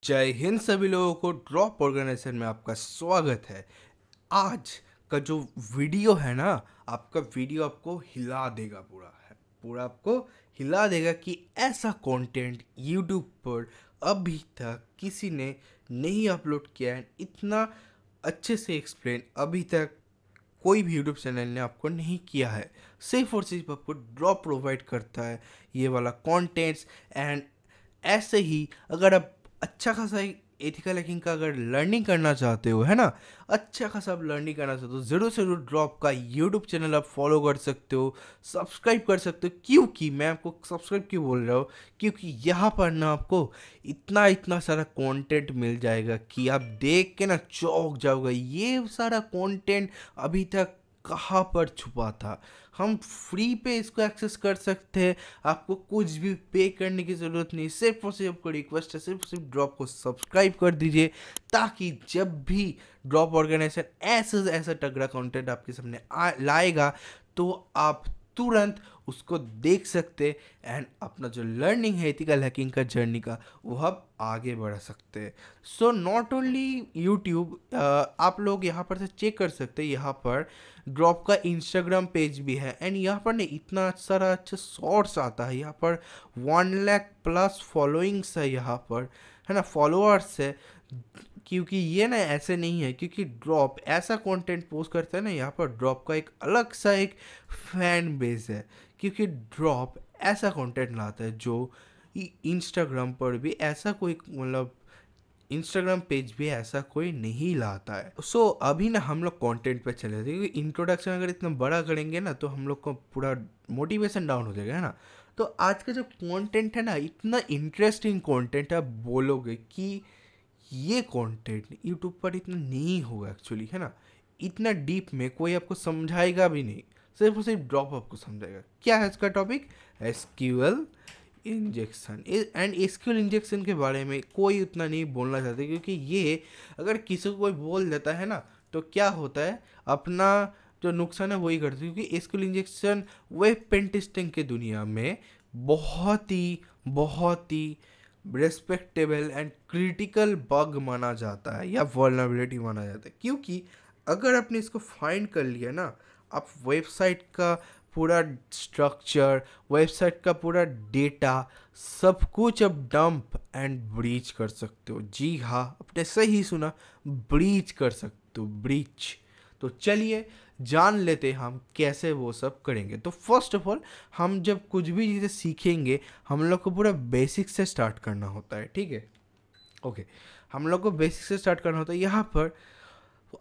जय हिंद सभी लोगों को। ड्रॉप ऑर्गेनाइजेशन में आपका स्वागत है। आज का जो वीडियो है ना, आपका वीडियो आपको हिला देगा, पूरा आपको हिला देगा कि ऐसा कंटेंट यूट्यूब पर अभी तक किसी ने नहीं अपलोड किया है। इतना अच्छे से एक्सप्लेन अभी तक कोई भी यूट्यूब चैनल ने आपको नहीं किया है। सिर्फ और सिर्फ आपको ड्रॉप प्रोवाइड करता है ये वाला कंटेंट्स। एंड ऐसे ही अगर आप अच्छा खासा एथिकल हैकिंग का अगर लर्निंग करना चाहते हो, है ना, अच्छा खासा आप लर्निंग करना चाहते हो, ज़रूर से ज़रूर ड्रॉप का यूट्यूब चैनल आप फॉलो कर सकते हो, सब्सक्राइब कर सकते हो। क्योंकि मैं आपको सब्सक्राइब क्यों बोल रहा हूँ, क्योंकि यहाँ पर ना आपको इतना इतना सारा कंटेंट मिल जाएगा कि आप देख के ना चौंक जाओगे। ये सारा कंटेंट अभी तक कहाँ पर छुपा था। हम फ्री पे इसको एक्सेस कर सकते हैं, आपको कुछ भी पे करने की ज़रूरत नहीं। सिर्फ और सिर्फ आपको रिक्वेस्ट है, सिर्फ सिर्फ ड्रॉप को सब्सक्राइब कर दीजिए, ताकि जब भी ड्रॉप ऑर्गेनाइजेशन ऐसा तगड़ा कंटेंट आपके सामने लाएगा तो आप तुरंत उसको देख सकते एंड अपना जो लर्निंग है एथिकल हैकिंग का जर्नी का, वो आप आगे बढ़ा सकते हैं। सो नॉट ओनली यूट्यूब, आप लोग यहाँ पर से चेक कर सकते हैं। यहाँ पर ड्रॉप का इंस्टाग्राम पेज भी है एंड यहाँ पर ने इतना सारा अच्छा शॉर्ट्स आता है। यहाँ पर 1 लाख प्लस फॉलोइंग्स है, यहाँ पर है ना, फॉलोअर्स है। क्योंकि ये ना ऐसे नहीं है, क्योंकि ड्रॉप ऐसा कंटेंट पोस्ट करता है ना, यहाँ पर ड्रॉप का एक अलग सा एक फैन बेस है। क्योंकि ड्रॉप ऐसा कंटेंट लाता है जो इंस्टाग्राम पर भी ऐसा कोई, मतलब इंस्टाग्राम पेज भी ऐसा कोई नहीं लाता है। सो अभी ना हम लोग कंटेंट पे चले जाते हैं, क्योंकि इंट्रोडक्शन अगर इतना बड़ा करेंगे ना तो हम लोग को पूरा मोटिवेशन डाउन हो जाएगा, है ना। तो आज का जो कंटेंट है ना, इतना इंटरेस्टिंग कंटेंट है, आप बोलोगे कि ये कंटेंट यूट्यूब पर इतना नहीं होगा एक्चुअली, है ना। इतना डीप में कोई आपको समझाएगा भी नहीं, सिर्फ और सिर्फ ड्रॉप आपको समझाएगा। क्या है इसका topic? SQL injection. And SQL injection के बारे में कोई उतना नहीं बोलना चाहते, क्योंकि ये अगर किसी को कोई बोल देता है ना तो क्या होता है, अपना जो नुकसान है वही करते हैं। क्योंकि SQL injection web pen testing के दुनिया में बहुत ही रेस्पेक्टेबल एंड क्रिटिकल बग माना जाता है, या वल्नरेबिलिटी माना जाता है। क्योंकि अगर आपने इसको फाइंड कर लिया ना, आप वेबसाइट का पूरा स्ट्रक्चर, वेबसाइट का पूरा डेटा, सब कुछ अब डंप एंड ब्रीच कर सकते हो। जी हाँ, आपने सही सुना, ब्रीच कर सकते हो, ब्रीच। तो चलिए जान लेते हैं हम कैसे वो सब करेंगे। तो फर्स्ट ऑफ ऑल, हम जब कुछ भी चीज़ें सीखेंगे, हम लोग को पूरा बेसिक से स्टार्ट करना होता है, ठीक है। ओके, हम लोग को बेसिक से स्टार्ट करना होता है। यहाँ पर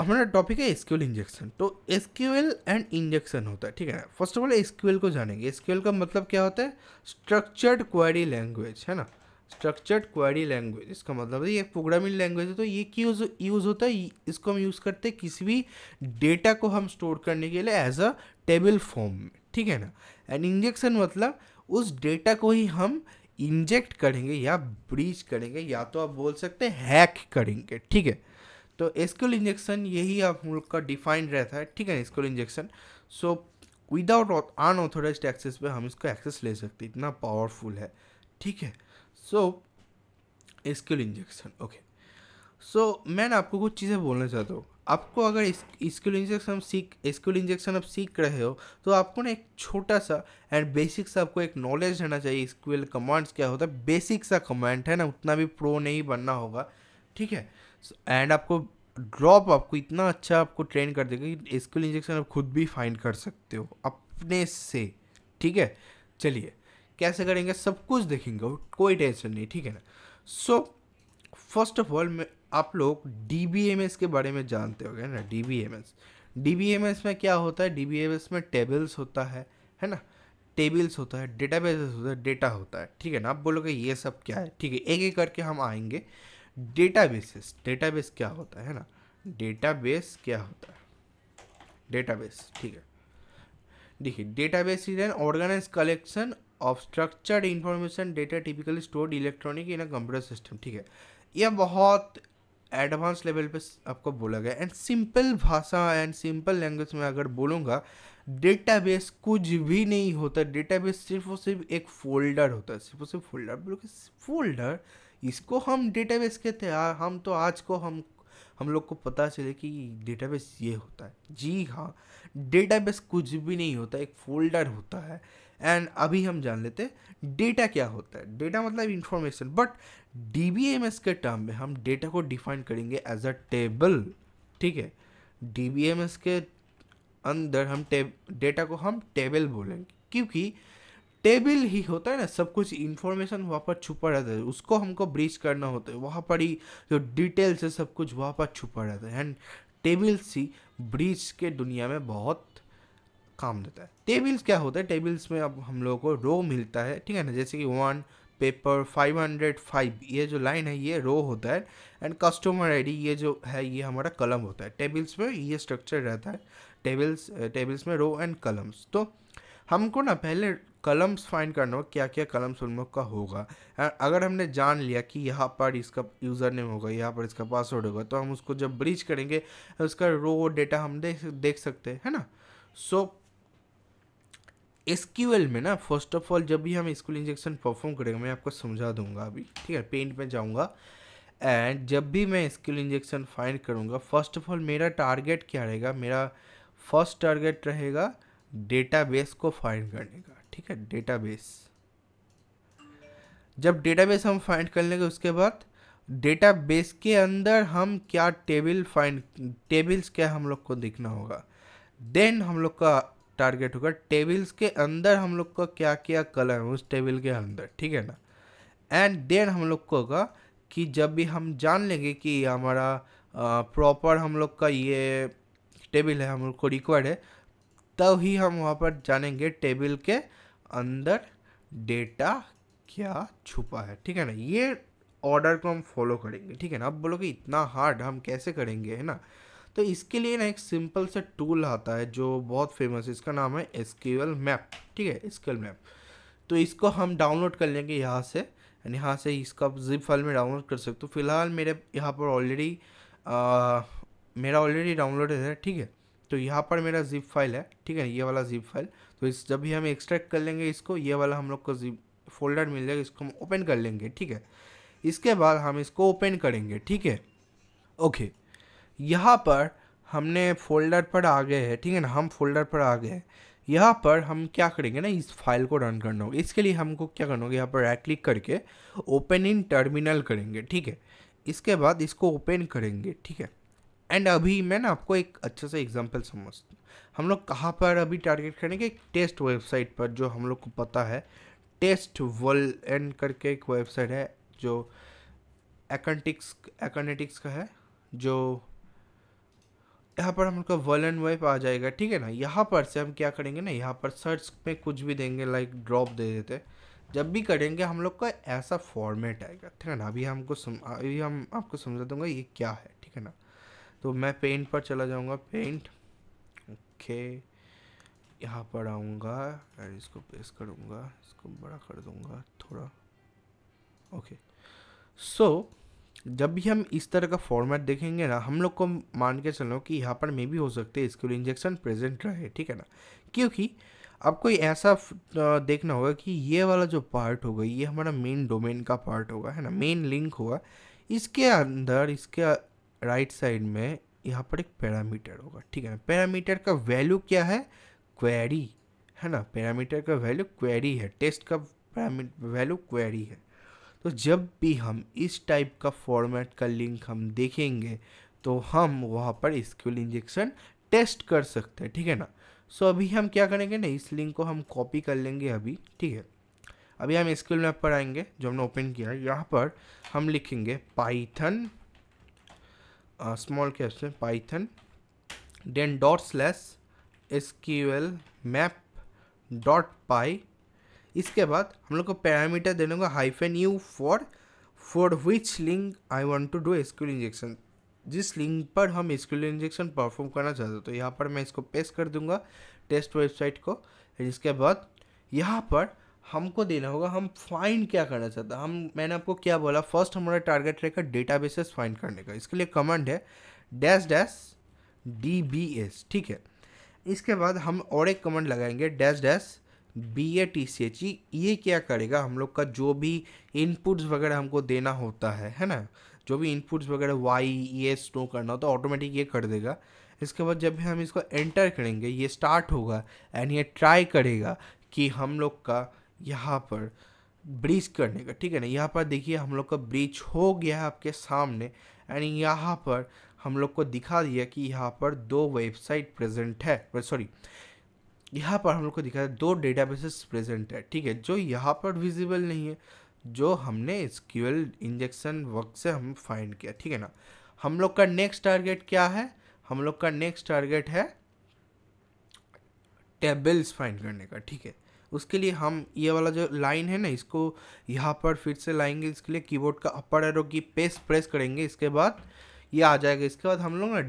हमारा टॉपिक है एसक्यूएल इंजेक्शन। तो एसक्यूएल एंड इंजेक्शन होता है, ठीक है ना। फर्स्ट ऑफ ऑल एसक्यूएल को जानेंगे। एसक्यूएल का मतलब क्या होता है? स्ट्रक्चर्ड क्वेरी लैंग्वेज, है ना। स्ट्रक्चर्ड क्वेरी लैंग्वेज, इसका मतलब है ये प्रोग्रामिंग लैंग्वेज है। तो ये क्यों यूज़ होता है? इसको हम यूज़ करते हैं किसी भी डेटा को हम स्टोर करने के लिए एज अ टेबल फॉर्म में, ठीक है ना। एंड इंजेक्शन मतलब उस डेटा को ही हम इंजेक्ट करेंगे या ब्रीच करेंगे, या तो आप बोल सकते हैं हैक करेंगे, ठीक है। तो एसक्यूएल इंजेक्शन यही आप लोग का डिफाइंड रहता है, ठीक है। SQL injection, so without unauthorised access पे हम इसको एक्सेस ले सकते हैं, इतना पावरफुल है, ठीक है। सो एसक्यूएल इंजेक्शन, ओके। सो मैं ना आपको कुछ चीज़ें बोलना चाहता हूँ। आपको अगर एसक्यूएल इंजेक्शन आप सीख रहे हो, तो आपको ना एक छोटा सा एंड बेसिक सा आपको एक नॉलेज रहना चाहिए। एसक्यूएल कमांड्स क्या होता है, बेसिक सा कमांड है ना, उतना भी प्रो नहीं बनना होगा, ठीक है। एंड आपको ड्रॉप आपको इतना अच्छा आपको ट्रेन कर देगा कि एसक्यूएल इंजेक्शन आप खुद भी फाइंड कर सकते हो अपने से, ठीक है। चलिए कैसे करेंगे सब कुछ देखेंगे, कोई टेंशन नहीं, ठीक है ना। सो फर्स्ट ऑफ ऑल, मैं आप लोग डीबीएमएस के बारे में जानते होंगे ना। डीबीएमएस में क्या होता है? डीबीएमएस में टेबल्स होता है ना, टेबल्स होता है, डेटाबेस होता है, डेटा होता है, ठीक है ना। आप बोलोगे ये सब क्या है, ठीक है, एक एक करके हम आएंगे। डेटाबेस क्या होता है ना, डेटाबेस क्या होता है, डेटाबेस, ठीक है। देखिए, database is an organised collection of structured information data typically stored electronic in a computer system, ठीक है। यह बहुत एडवांस लेवल पे आपको बोला गया। एंड सिंपल भाषा एंड सिंपल लैंग्वेज में अगर बोलूँगा, डेटाबेस कुछ भी नहीं होता। डेटाबेस सिर्फ और सिर्फ एक फोल्डर होता है, सिर्फ और सिर्फ फोल्डर। बोलोगे फोल्डर इसको हम डेटाबेस कहते हैं। हम तो आज को हम लोग को पता चले कि डेटाबेस ये होता है। जी हाँ, डेटाबेस कुछ भी नहीं होता, एक फोल्डर होता है। एंड अभी हम जान लेते हैं डेटा क्या होता है। डेटा मतलब इंफॉर्मेशन, बट डीबीएमएस के टर्म में हम डेटा को डिफाइन करेंगे एज अ टेबल। ठीक है, डीबीएमएस के अंदर हम डेटा को हम टेबल बोलेंगे, क्योंकि टेबल ही होता है ना, सब कुछ इन्फॉर्मेशन वहाँ पर छुपा रहता है, उसको हमको ब्रीच करना होता है। वहाँ पर ही जो डिटेल्स है सब कुछ वहाँ पर छुपा रहता है। एंड टेबल्स ही ब्रीच के दुनिया में बहुत काम देता है। टेबल्स क्या होता है, टेबल्स में अब हम लोगों को रो मिलता है, ठीक है ना, जैसे कि 1 पेपर 505, ये जो लाइन है ये रो होता है। एंड कस्टमर आईडी ये जो है ये हमारा कलम होता है। टेबल्स में ये स्ट्रक्चर रहता है, टेबल्स में रो एंड कलम्स। तो हमको ना पहले कलम्स फाइंड करना होगा, क्या क्या कलम्स उन लोग का होगा। अगर हमने जान लिया कि यहाँ पर इसका यूज़र नेम होगा, यहाँ पर इसका पासवर्ड होगा, तो हम उसको जब ब्रीच करेंगे उसका रो डेटा हम देख सकते हैं, है ना। सो एसक्यूएल में ना फर्स्ट ऑफ ऑल जब भी हम एसक्यूएल इंजेक्शन परफॉर्म करेंगे, मैं आपको समझा दूंगा अभी, ठीक है। पेंट में जाऊंगा एंड जब भी मैं एसक्यूएल इंजेक्शन फाइंड करूंगा, फर्स्ट ऑफ ऑल मेरा टारगेट क्या रहेगा, मेरा फर्स्ट टारगेट रहेगा डेटाबेस को फाइंड करने का, ठीक है। डेटाबेस, जब डेटाबेस हम फाइंड कर लेंगे उसके बाद डेटाबेस के अंदर हम क्या टेबल्स क्या हम लोग को देखना होगा। देन हम लोग का टारगेट होगा टेबल्स के अंदर हम लोग का क्या क्या कलर है उस टेबल के अंदर, ठीक है ना। एंड देन हम लोग को होगा कि जब भी हम जान लेंगे कि हमारा प्रॉपर हम लोग का ये टेबल है, हम लोग को रिक्वायर्ड है, तब ही हम वहाँ पर जानेंगे टेबल के अंदर डेटा क्या छुपा है, ठीक है ना। ये ऑर्डर को हम फॉलो करेंगे, ठीक है ना। अब बोलोगे इतना हार्ड हम कैसे करेंगे, है ना। तो इसके लिए ना एक सिंपल सा टूल आता है जो बहुत फेमस है, इसका नाम है एसक्यूएल मैप, ठीक है, एसक्यूएल मैप। तो इसको हम डाउनलोड कर लेंगे यहाँ से, एंड यहाँ से इसका जिप फाइल में डाउनलोड कर सकते हो। फिलहाल मेरे यहाँ पर मेरा ऑलरेडी डाउनलोड है, ठीक है। तो यहाँ पर मेरा जिप फाइल है, ठीक है, ये वाला जिप फाइल। तो इस जब भी हम एक्सट्रैक्ट कर लेंगे इसको, ये वाला हम लोग को जिप फोल्डर मिल जाएगा, इसको हम ओपन कर लेंगे, ठीक है। इसके बाद हम इसको ओपन करेंगे, ठीक है। ओके, यहाँ पर हमने फोल्डर पर आ गए हैं, ठीक है ना, हम फोल्डर पर आ गए हैं। यहाँ पर हम क्या करेंगे ना, इस फाइल को रन करना होगा। इसके लिए हमको क्या करना होगा, यहाँ पर राइट क्लिक करके ओपन इन टर्मिनल करेंगे, ठीक है। इसके बाद इसको ओपन करेंगे, ठीक है। एंड अभी मैं ना आपको एक अच्छा सा एग्जांपल समझता हूँ। हम लोग कहाँ पर अभी टारगेट करेंगे, एक टेस्ट वेबसाइट पर, जो हम लोग को पता है टेस्ट वर्ल्ड एंड करके एक वेबसाइट है जो एकानेटिक्स का है, जो यहाँ पर हम लोग का वर्ल्ड वेब आ जाएगा, ठीक है ना। यहाँ पर से हम क्या करेंगे ना, यहाँ पर सर्च में कुछ भी देंगे, लाइक ड्रॉप दे देते। जब भी करेंगे हम लोग का ऐसा फॉर्मेट आएगा, ठीक है ना। अभी हम आपको समझा दूंगा ये क्या है, ठीक है ना। तो मैं पेंट पर चला जाऊंगा, पेंट, ओके, यहाँ पर आऊँगा और इसको पेस्ट करूँगा, इसको बड़ा कर दूँगा थोड़ा, ओके। सो जब भी हम इस तरह का फॉर्मेट देखेंगे ना, हम लोग को मान के चलो कि यहाँ पर मे भी हो सकते हैं एसक्यूएल इंजेक्शन प्रेजेंट रहे, ठीक है ना। क्योंकि आपको ऐसा देखना होगा कि ये वाला जो पार्ट होगा ये हमारा मेन डोमेन का पार्ट होगा, है ना, मेन लिंक होगा। इसके अंदर इसके राइट साइड में यहाँ पर एक पैरामीटर होगा, ठीक है ना। पैरामीटर का वैल्यू क्या है, क्वेरी, है ना। पैरामीटर का वैल्यू क्वेरी है, टेस्ट का वैल्यू क्वेरी है। तो जब भी हम इस टाइप का फॉर्मेट का लिंक हम देखेंगे तो हम वहाँ पर एसक्यूएल इंजेक्शन टेस्ट कर सकते हैं, ठीक है ना। सो अभी हम क्या करेंगे ना, इस लिंक को हम कॉपी कर लेंगे अभी, ठीक है। अभी हम एसक्यूएल मैप पर आएंगे जो हमने ओपन किया है। यहाँ पर हम लिखेंगे पाइथन, स्मॉल कैप्स में Python, then ./SQL map .py। इसके बाद हम लोग को पैरामीटर देने होगा -u for which link I want to do SQL injection, जिस लिंक पर हम एसक्यूएल इंजेक्शन परफॉर्म करना चाहते हो। तो यहाँ पर मैं इसको पेस्ट कर दूंगा टेस्ट वेबसाइट को। इसके बाद यहाँ पर हमको देना होगा हम फाइंड क्या करना चाहते हैं। मैंने आपको क्या बोला, फर्स्ट हमारा टारगेट रहेगा डेटाबेसेस फाइंड करने का। इसके लिए कमांड है -DBS, ठीक है। इसके बाद हम और एक कमांड लगाएंगे BATCHE ये क्या करेगा, हम लोग का जो भी इनपुट्स वगैरह हमको देना होता है ना, जो भी इनपुट्स वगैरह वाई ये स्टोर करना होता है ऑटोमेटिक ये कर देगा। इसके बाद जब भी हम इसको एंटर करेंगे ये स्टार्ट होगा एंड ये ट्राई करेगा कि हम लोग का यहाँ पर ब्रीच करने का, ठीक है ना। यहाँ पर देखिए हम लोग का ब्रीच हो गया है आपके सामने एंड यहाँ पर हम लोग को दिखा दिया कि यहाँ पर 2 वेबसाइट प्रेजेंट है, सॉरी यहाँ पर हम लोग को दिखा है 2 डेटाबेसेस प्रेजेंट है, ठीक है, जो यहाँ पर विजिबल नहीं है, जो हमने SQL इंजेक्शन वर्क से हम फाइंड किया, ठीक है ना। हम लोग का नेक्स्ट टारगेट क्या है, हम लोग का नेक्स्ट टारगेट है टेबल्स फाइंड करने का, ठीक है। उसके लिए हम ये वाला जो लाइन है ना इसको यहाँ पर फिर से लाएंगे, इसके लिए कीबोर्ड का अपर एरो की प्रेस करेंगे, इसके बाद ये आ जाएगा। इसके बाद हम लोग ना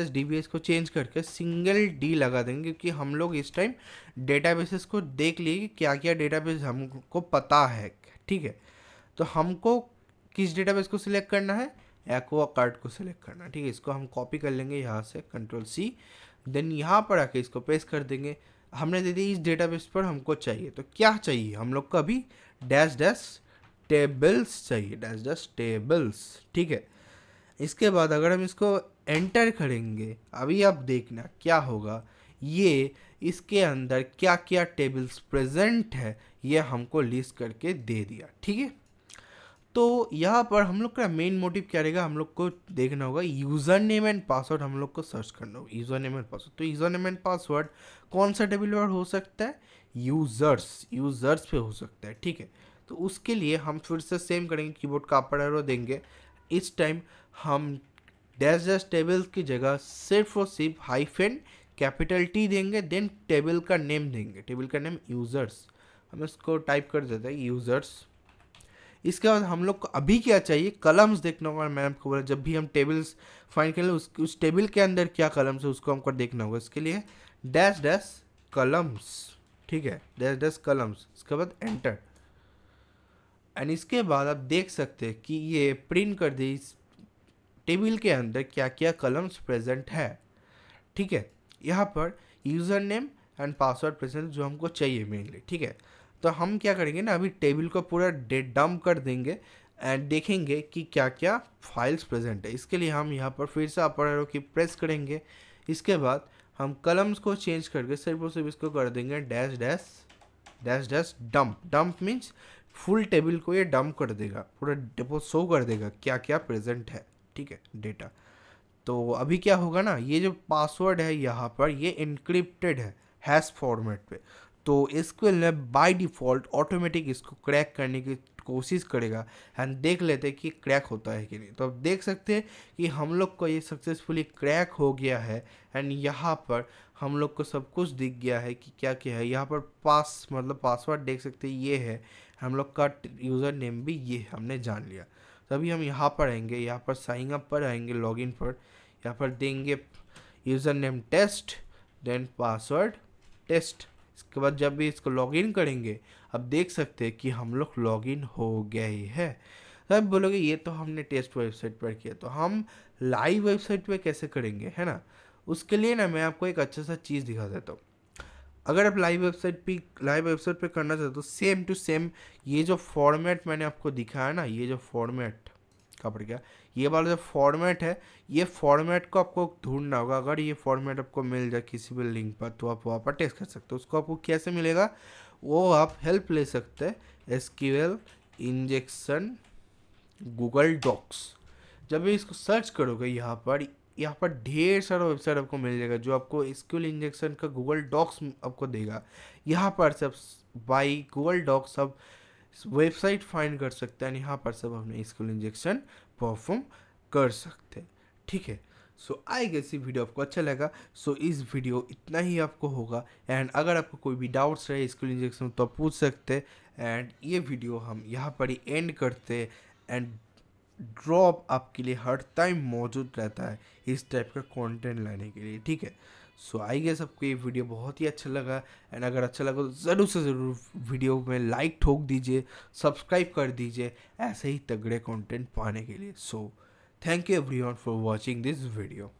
-DBS को चेंज करके सिंगल D लगा देंगे, क्योंकि हम लोग इस टाइम डेटाबेसेस को देख लिए कि क्या क्या डेटाबेस हमको पता है, ठीक है। तो हमको किस डेटाबेस को सिलेक्ट करना है, एक्वागार्ड को सिलेक्ट करना है, ठीक है। इसको हम कॉपी कर लेंगे यहाँ से Ctrl+C, देन यहाँ पर आके इसको पेस्ट कर देंगे। हमने दे दी इस डेटाबेस पर हमको चाहिए, तो क्या चाहिए हम लोग को अभी टेबल्स चाहिए, टेबल्स, ठीक है। इसके बाद अगर हम इसको एंटर करेंगे, अभी आप देखना क्या होगा, ये इसके अंदर क्या क्या टेबल्स प्रेजेंट है ये हमको लिस्ट करके दे दिया, ठीक है। तो यहाँ पर हम लोग का मेन मोटिव क्या रहेगा, हम लोग को देखना होगा यूज़र नेम एंड पासवर्ड, हम लोग को सर्च करना होगा यूज़र नेम एंड पासवर्ड। तो यूज़र नेम एंड पासवर्ड कौन सा टेबल पर हो सकता है, यूज़र्स पे हो सकता है, ठीक है। तो उसके लिए हम फिर से सेम करेंगे, कीबोर्ड का अपर एरो देंगे। इस टाइम हम टेबल्स की जगह सिर्फ और सिर्फ -T देंगे, देन टेबल का नेम देंगे, टेबल का नेम यूज़र्स, हम इसको टाइप कर देते हैं यूज़र्स। इसके बाद हम लोग को अभी क्या चाहिए, कलम्स देखना होगा। मैं आपको बोला जब भी हम टेबल्स फाइंड करें उस टेबल के अंदर क्या कलम्स है उसको हमको देखना होगा। इसके लिए -कलम्स, ठीक है, -कलम्स, इसके बाद एंटर। एंड इसके बाद आप देख सकते हैं कि ये प्रिंट कर दी इस टेबल के अंदर क्या क्या कलम्स प्रेजेंट है, ठीक है। यहाँ पर user name and password present जो हमको चाहिए मेनली, ठीक है। तो हम क्या करेंगे ना, अभी टेबल को पूरा डंप कर देंगे एंड देखेंगे कि क्या क्या फाइल्स प्रेजेंट है। इसके लिए हम यहाँ पर फिर से अपर एरो की प्रेस करेंगे। इसके बाद हम कलम्स को चेंज करके सिर्फ और सिर्फ इसको कर देंगे डंप मीन्स फुल टेबल को ये डंप कर देगा, पूरा डेपो शो कर देगा क्या क्या प्रेजेंट है, ठीक है, डेटा। तो अभी क्या होगा ना, ये जो पासवर्ड है यहाँ पर ये इनक्रिप्टेड है हैश फॉर्मेट पे, तो SQL ने बाय डिफ़ॉल्ट ऑटोमेटिक इसको क्रैक करने की कोशिश करेगा एंड देख लेते हैं कि क्रैक होता है कि नहीं। तो अब देख सकते हैं कि हम लोग को ये सक्सेसफुली क्रैक हो गया है एंड यहाँ पर हम लोग को सब कुछ दिख गया है कि क्या क्या है। यहाँ पर पासवर्ड देख सकते हैं ये है, हम लोग का यूज़र नेम भी ये हमने जान लिया। तभी हम यहाँ पर आएंगे, यहाँ पर साइन अप पर आएंगे, लॉगिन पर, यहाँ पर देंगे user name test, then password test. इसके बाद जब भी इसको लॉगिन करेंगे अब देख सकते हैं कि हम लोग लॉगिन हो गए हैं। तो आप बोलोगे ये तो हमने टेस्ट वेबसाइट पर किया, तो हम लाइव वेबसाइट पे कैसे करेंगे, है ना। उसके लिए ना मैं आपको एक अच्छा सा चीज़ दिखा देता हूँ। अगर आप लाइव वेबसाइट पे करना चाहते हो तो सेम टू सेम ये जो फॉर्मेट मैंने आपको दिखाया ना, ये जो फॉर्मेट का पड़ गया, ये वाला जो फॉर्मेट है, ये फॉर्मेट को आपको ढूंढना होगा। अगर ये फॉर्मेट आपको मिल जाए किसी भी लिंक पर तो आप वहाँ पर टेस्ट कर सकते हो। उसको आपको कैसे मिलेगा वो आप हेल्प ले सकते हैं SQL इंजेक्शन गूगल डॉक्स। जब भी इसको सर्च करोगे यहाँ पर ढेर सारा वेबसाइट आपको मिल जाएगा जो आपको SQL इंजेक्शन का गूगल डॉक्स आपको देगा। यहाँ पर सब बाई गूगल डॉक्स सब वेबसाइट फाइंड कर सकते हैं, यहाँ पर सब अपने SQL इंजेक्शन परफॉर्म कर सकते हैं, ठीक है। सो आई गेस ये वीडियो आपको अच्छा लगा। सो इस वीडियो इतना ही आपको होगा एंड अगर आपको कोई भी डाउट्स रहे SQL इंजेक्शन तो आप पूछ सकते हैं। एंड ये वीडियो हम यहाँ पर ही एंड करते एंड ड्रॉप आपके लिए हर टाइम मौजूद रहता है इस टाइप का कंटेंट लाने के लिए, ठीक है। सो आई गेस आपको ये वीडियो बहुत ही अच्छा लगा एंड अगर अच्छा लगा तो ज़रूर से ज़रूर वीडियो में लाइक ठोक दीजिए, सब्सक्राइब कर दीजिए ऐसे ही तगड़े कंटेंट पाने के लिए। So thank you everyone for watching this video.